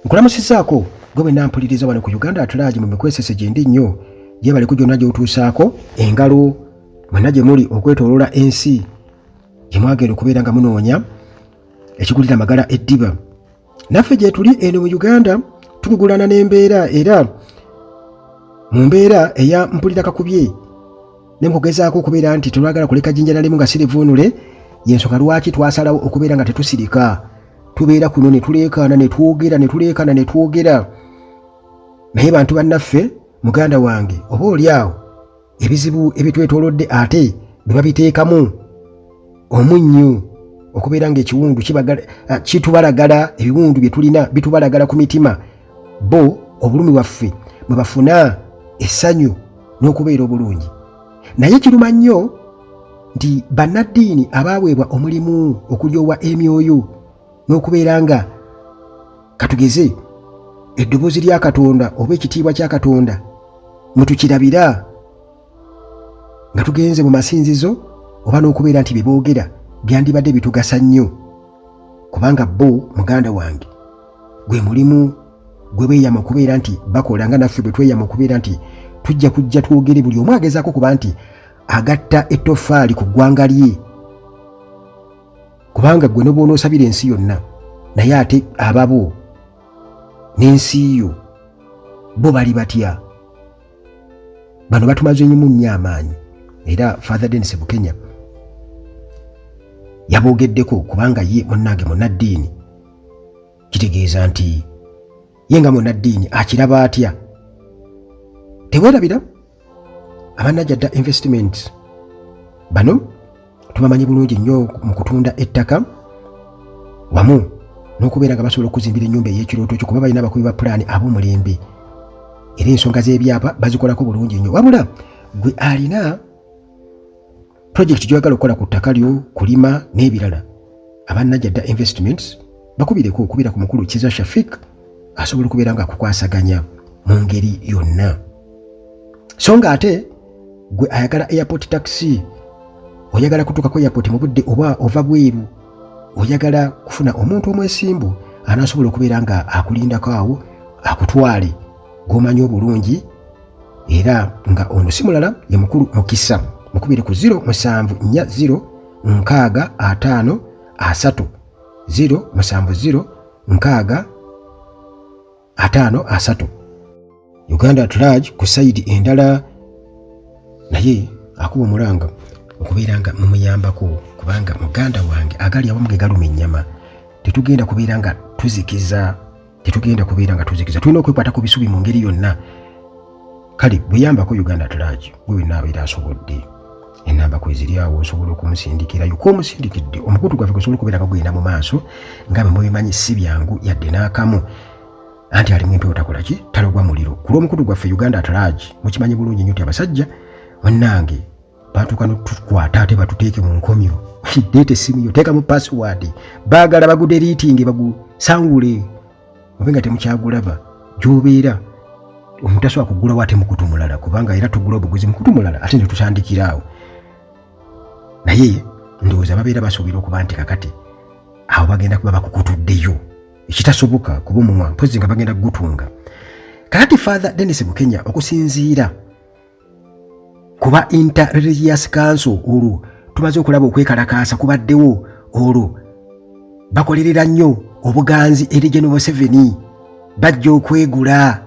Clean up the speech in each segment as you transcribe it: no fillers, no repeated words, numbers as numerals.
nkulamusizaako gwe bwe nampuliriza wano ku Uganda at Large mu mikwesese gye ndi nnyo gyebale ku gyonna gy'otuusaako engalo mwenna gye muli okwetooloola ensi gye mwagenda okubeera nga munoonya ekigulira amagala eddiba. Naffe gye tuli eno mu Uganda tukugulana n'embeera era mu mbeera eya mpulira kakubye ne mukugezaako okubeera nti tetwagala kuleka jjinja nalimu nga sirivuunule y'ensonga lwaki twasalawo okubeera nga tetusirika tubeera kuno ne tuleekaana ne twogera naye bantu bannaffe muganda wange oba oliawo ebizibu ebitwetoolodde ate bwe babiteekamu omunnyo okubeera ng'ekiwundu kitubalagala ebiwundu bye tulina bitubalagala ku mitima bo obulumi bwaffe bwe bafuna essanyu n'okubeera obulungi. Naye kiruma nnyo nti bannaddiini abaaweebwa omulimu okulyoowa emyoyo n'okubeera nga katugeze eddoboozi lya Katonda oba ekitiibwa kya Katonda mwe tukirabira nga tugenze mu masinzizo oba n'okubeera nti bye boogera byandibadde bitugasa nnyo kubanga bo muganda wange gwe mulimu gwe beeyama okubeera nti bakola nga naffe bwe tweyama okubeera nti tujja kujja twogere buli omu agezaako kuba nti agatta ettofaali ku ggwanga lye kubanga gwe noba onoosabira ensi yonna naye ate ababo n'ensi yo bo bali batya. Bano batumaze nnyo nnyo amaanyi era Father Dennis Bukenya yaboogeddeko kubanga ye munnange munnaddiini kitegeeza nti ye nga munnaddiini akiraba atya. Teweerabira abannajjadda investments bano tubamanyi bulungi nnyo mu kutunda ettaka wamu n'okubeera nga basobola okuzimbira ennyumba ey'ekirooto kyo kuba balina abakubi ba pulaani ab'omulembe era ensonga z'ebyapa bazikolako bulungi nnyo. Wabula gwe alina projekiti gy'oyagala okukola ku ttaka lyo kulima n'ebirala abannajjadda investments bakubireko okubira ku mukulu Kiza Shafik asobola okubeera nga akukwasaganya mu ngeri yonna. So nga ate gwe ayagala airport taxi oyagala kutuukako airport mu budde oba ova bweru oyagala kufuna omuntu omwesimbu anaasobola okubeera nga akulindako awo akutwale g'omanyi obulungi era nga ono si mulala ye mukulu Mukisa mukubire ku 0740653 0700653 Uganda at Large ku sayidi endala naye akuba omulanga okubeera nga mumuyambako kubanga muganda wange agali awamu ge galuma ennyama tetugenda kubeera nga tuzikiza tulina okwekwata ku bisubi mu ngeri yonna. Kale bweyambako Uganda at Large gwe wenaabeera asobodde enamba kweziri awo osobola okumusindikirayo k'omusindikidde omukutu gwaffe gusobola okubeera nga guyina mu maaso nga bwe mubimanyi si byangu yadde n'akamu anti alimu empewo takola ki talogwa muliro ku lw'omukutu gwaffe Uganda at Large mukimanyi bulungi nnyo ti abasajja munnange batuuka n'otukwata ate batuteeke mu nkomyo deeta essimu yo teeka mu password baagala baguderiitinge bagusangule obe nga temukyagulaba gy'obeera omuntu asobola kugulawo ate mukutu mulala kubanga era tugula obuguzi mukutu mulala ate ne tutandikiraawo. Naye ndowooza babeera basuubira okuba nti kakati awo bagenda kuba bakukutuddeyo ekitasoboka kuba omumwa mpozi nga bagenda kugutunga. Kakati Father Dennis Bukenya okusinziira kuba Inter-Religious Council olwo tumaze okulaba okwekalakaasa kubaddewo olwo bakolerera nnyo obuganzi eri General Museveni bajja okwegula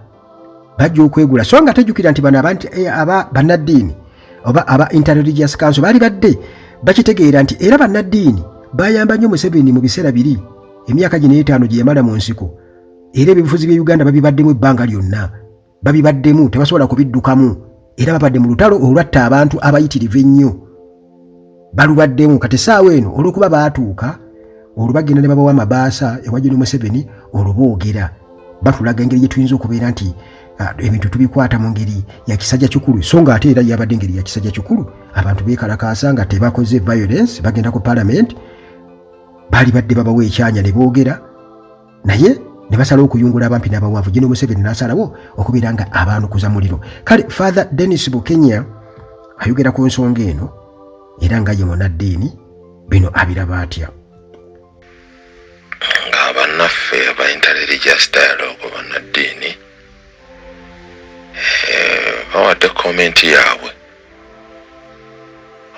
so nga tejjukira nti bano aba bannaddiini oba aba Inter-Religious Council baali badde bakitegeera nti era bannaddiini bayamba nnyo Museveni mu biseera biri emyaka gino 5 gye yamala mu nsiko era ebifuzi bya Uganda babibaddemu ebbanga lyonna babibaddemu tebasobola kubiddukamu era babadde mu lutalo olwatta abantu abayitirivu ennyo balubaddemu kati essaawa eno olw'okuba baatuuka olwo bagenda ne babawa amabaasa ewa General Museveni olwo boogera batulaga engeri gye tuyinza okubeera nti ebintu tubikwata mu ngeri ya kisajja kikulu so nga ate era yabadde engeri ya kisajja kikulu abantu beekalakaasa nga tebakoze violence bagenda ku parliament baali badde babawa ekyanya ne boogera naye ne basalawo okuyungula abampi n'abawanvu General Museveni n'asalawo okubeera nga abaanukuza muliro. Kale Father Dennis Bukenya ayogera ku nsonga eno era nga ye munnaddiini bino abiraba atya. Ng'abanna bannaffe aba interreligious dialogue bannaddiini bawadde komenti yaabwe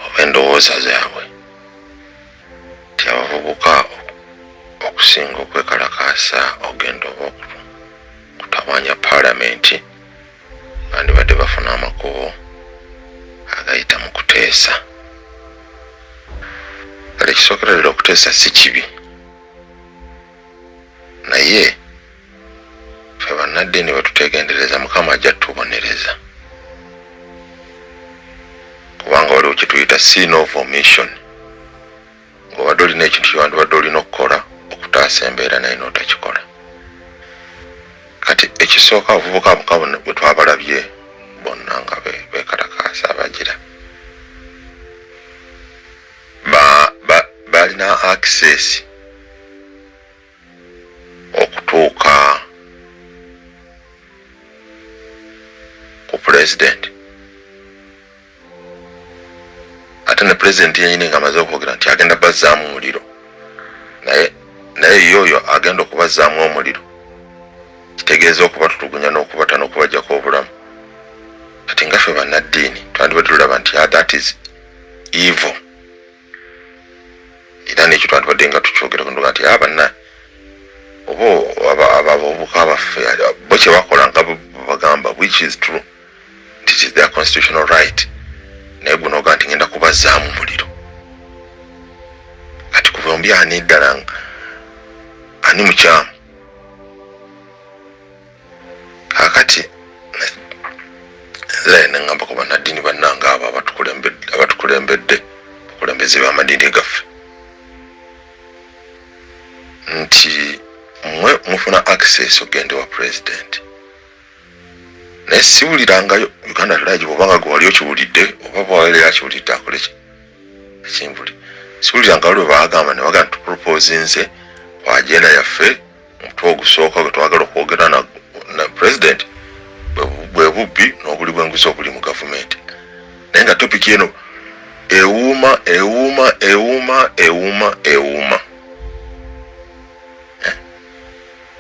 oba endowooza zaabwe nti abavubuka okusinga okwekalakaasa ogenda oba kutawaanya paalamenti bandibadde bafuna amakubo agayita mu kuteesa. Kale ekisookerera okuteesa si kibi, naye ffe bannaddiini bwe tuteegendereza Mukama ajja tubonereza, kubanga waliwo kye tuyita sin of omission. Ng'obadde olina ekintu kyewandibadde olina okukola okutaasa embeera naye n'otakikola. Kati ekisooka abavubuka Mukama bwe twabalabye bonna nga beekalakaasa abagira balina access okutuuka ku president, ate ne president yenyini ng'amaze okwogera nti agenda bazzaamu omuliro, naye yoyo agenda okubazzaamu omuliro kitegeeza okubatulugunya n'okubata n'okubajjako obulamu. Kati nga ffe bannaddiini twandibadde tulaba nti that is evil, era n'ekyo twandibadde nga tukyogerako nduga nti abanna oba abavubuka baffe bo kye bakola nga bagamba, which is true, it is their constitutional right, naye guno oga nti ngenda kubazzaamu omuliro. Kati ku bombi ani ddala ani mukyamu? Kakati nze nengamba ku bannaddiini bannanga abo abatukulembedde bakulembeze b'amaddiini gaffe nti mmwe mufuna access ogende wa president, naye siwulirangayo Uganda Lodge bw'obanga gwe wali okiwulidde oba bwawali akiwulidde akole ekinvuli, siwulirangayo lwe baagamba ne bagamba tupropose nze ku agenda yaffe omutwe ogusooka gwe twagala okwogera na president bwe bubbi n'obuli bw'enguzi obuli mu gavumenti. Naye nga topiki eno ewuuma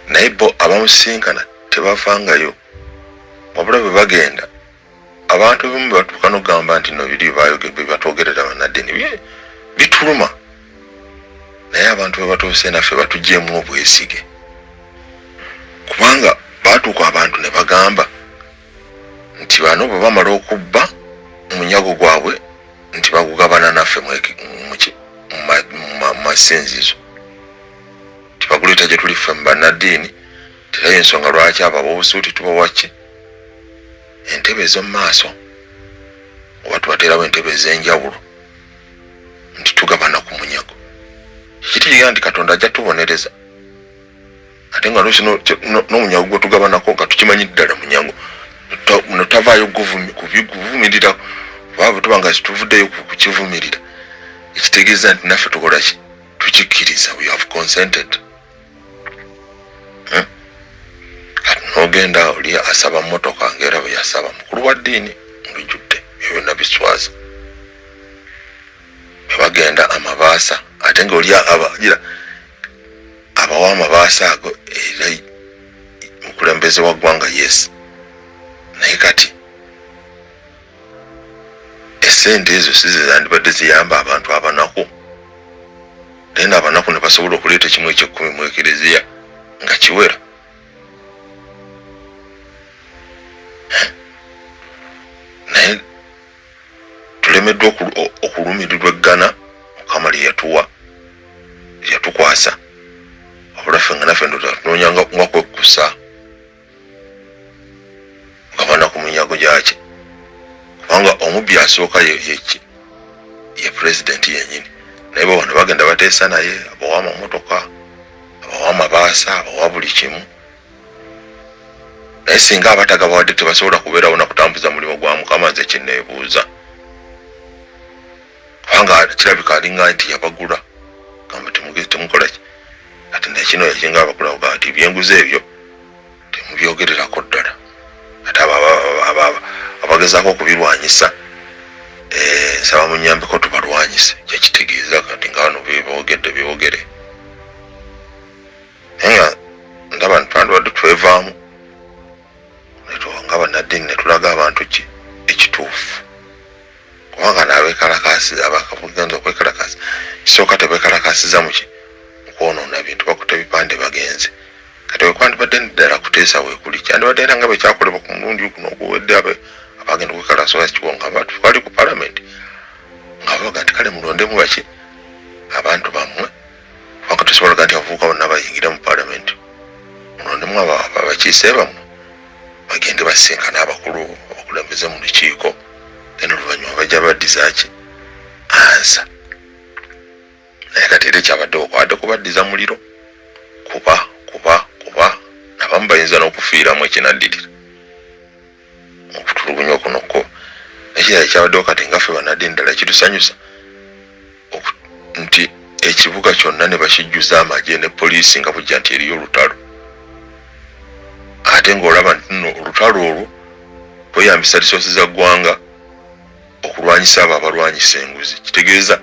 naye bo abamusinkana tebavangayo, wabula bwe bagenda abantu ebimu batuuka n'okugamba nti no biri batwogerera bannaddiini bituluma, naye abantu bwe batuuse naffe batugyemu obwesige, kubanga batuuka abantu ne bagamba nti bano bwe bamala okubba omunyago gwabwe nti bagugabana naffe mu masinzizo, tibaguleeta gye tuli ffe mu bannaddiini. Terayo ensonga lwaki abo ab'obusuuti tubawaki entebe ez'omu maaso oba tubateerawo entebe ez'enjawulo nti tugabana ku munyago. Kitegeeza nti Katonda ajja tubonereza, ate nga luusi n'omunyago gwe tugabanako nga tukimanyi ddala munyago notavaayo kuvumirira, oba bwe tuba nga tuvuddeyo kukivumirira, ekitegeeza nti naffe tukola ki? Tukikkiriza, we have consented. Kati n'ogenda oli asaba mmotoka ng'era bwe yasaba mukulu wa ddiini ng'ejjudde ebyo byonna biswaza, bwe bagenda amabaasa, ate ng'oli abawa amabaasa ago era mukulembeze wa ggwanga yes, naye kati essente ezo si ze zandibadde ziyamba abantu abanaku, naye n'abanaku ne basobola okuleeta kimu eky'ekkumi mu ekereziya nga kiwera. Naye tulemeddwa okulumirirwa eggana Mukama lye yatukwasa, wabula ffe nga naffe tunoonya nga kwekkusa gabana ku munyago gyaki, kubanga omubbi asooka ye president yennyini, naye bo bano bagenda bateesa naye, abawa amamotoka, abawa amabaasa, abawa buli kimu, naye singa abatagabawadde tebasobola kubeerawo na kutambuza mulimu gwa Mukama, nze kinneebuuza, kubanga kirabika alinga nti yabagula gamba temukola ki. Ate nekino yakinga abagula kugaa nti ebyenguzi ebyo temubyogererako ddala, ate abagezaako okubirwanyisa nsaba munyambeko tubalwanyise, kyekitegeeza kati nga bano byogere naye twevaamu nga bannaddiini ne tulaga abantu ki ekituufu, kubanga naabekalakasiza abakagenza okwekalakasa kisooka tebekalakasiza muki mukwonoona bintu bakuta bipande bagenze kati wekwandibadde ddala kuteesa weekuli kyandibadde era nga bekyakolebwa ku mulundi guno oguwedde abagenda okwekalakasa kiwo nga abantu twali ku palamenti nga babaga nti kale mulondemu baki abantu bammwe kubanga tosobolaga nti abavubuka bonna bayingire mu palamenti, mulondemu abakiise bammwe bagende basinkana abakulu abakulembeze mu lukiiko then oluvannyuma bajja baddizaaki ansa. Naye kati era ekyabadde okwadde kubaddiza muliro kuba nabamu bayinza n'okufiiramu ekinaddirira okutulugunya okunokko. Ekirala ekyabaddewo kati nga ffe bannaddiini ddala kitusanyusa nti ekibuga kyonna ne bakijjuza amagye ne poliisi nga bujja nti eriyo olutalo, ate ng'olaba nti nno olutalo olwo kweyambisa lisoosi za ggwanga okulwanyisa abo abalwanyisa enguzi. Kitegeeza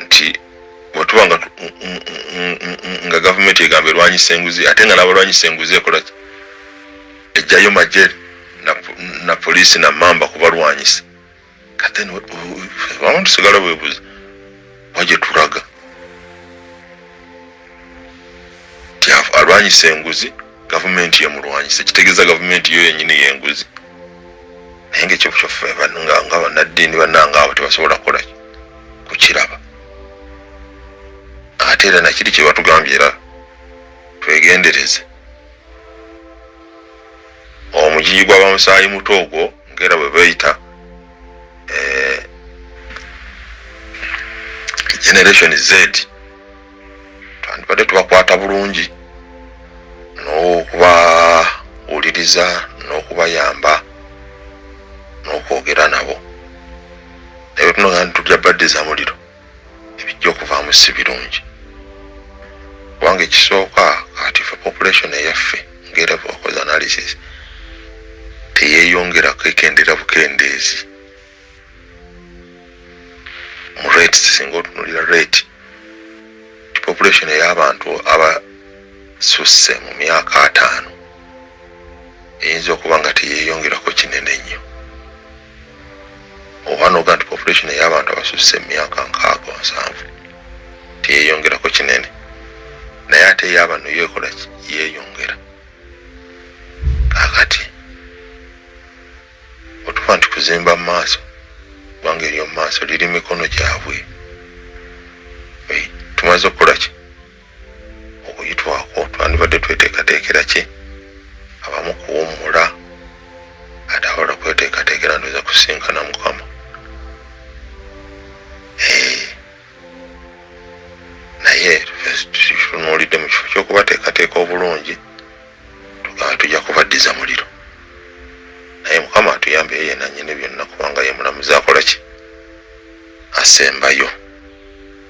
nti bwetuba nga gavumenti egamba erwanyisa enguzi ate nga n'abalwanyisa enguzi ekola ki ejjayo magye na poliisi na mamba kubalwanyisa. Kati wamu tusigala bwebuuza wagye tulaga nti alwanyisa enguzi gavumenti yemulwanyisa, kitegeeza gavumenti yo yennyini yenguzi. Naye ngaekyo kyoffe nga bannaddiini bannanga abo tebasobola kukola kukiraba. Ate era nakiri kye batugambye era twegendereze omugigi gw'abamusaayi muto ogwo ng'era bwe beeyita generation Z twandibadde tubakwata bulungi n'okubawuliriza n'okubayamba n'okwogera nabo. Naye bwe tunoga nti tujja baddiza muliro ebijja okuvaamu si birungi, kubanga ekisooka kati ffe population eyaffe ng'era bwewakoze analysis teyeeyongerako ekendera bukendeezi mu rates. Singa otunulira rate population ey'abantu abasusse mu myaka 5 eyinza okuba nga teyeeyongerako kinene nnyo, oba noga nti population ey'abantu abasusse mu myaka 6-7 teyeeyongerako kinene, naye ate ey'abano yeekola yeeyongera. Kaakati otuba nti kuzimba mu maaso kubanga ery'omu maaso liri mikono gyabwe. Tumaze okukola ki okuyitwako twandibadde tweteekateekera ki abamu kuwummula ate abalala kweteekateekera ndoza kusinkana Mukama. Naye tutunuulidde mu kifo ky'okubateekateeka obulungi tugamba tujja kubaddiza muliro, naye Mukama atuyambe ye nannyini byonna kubanga ye mulamuzi akola ki asembayo.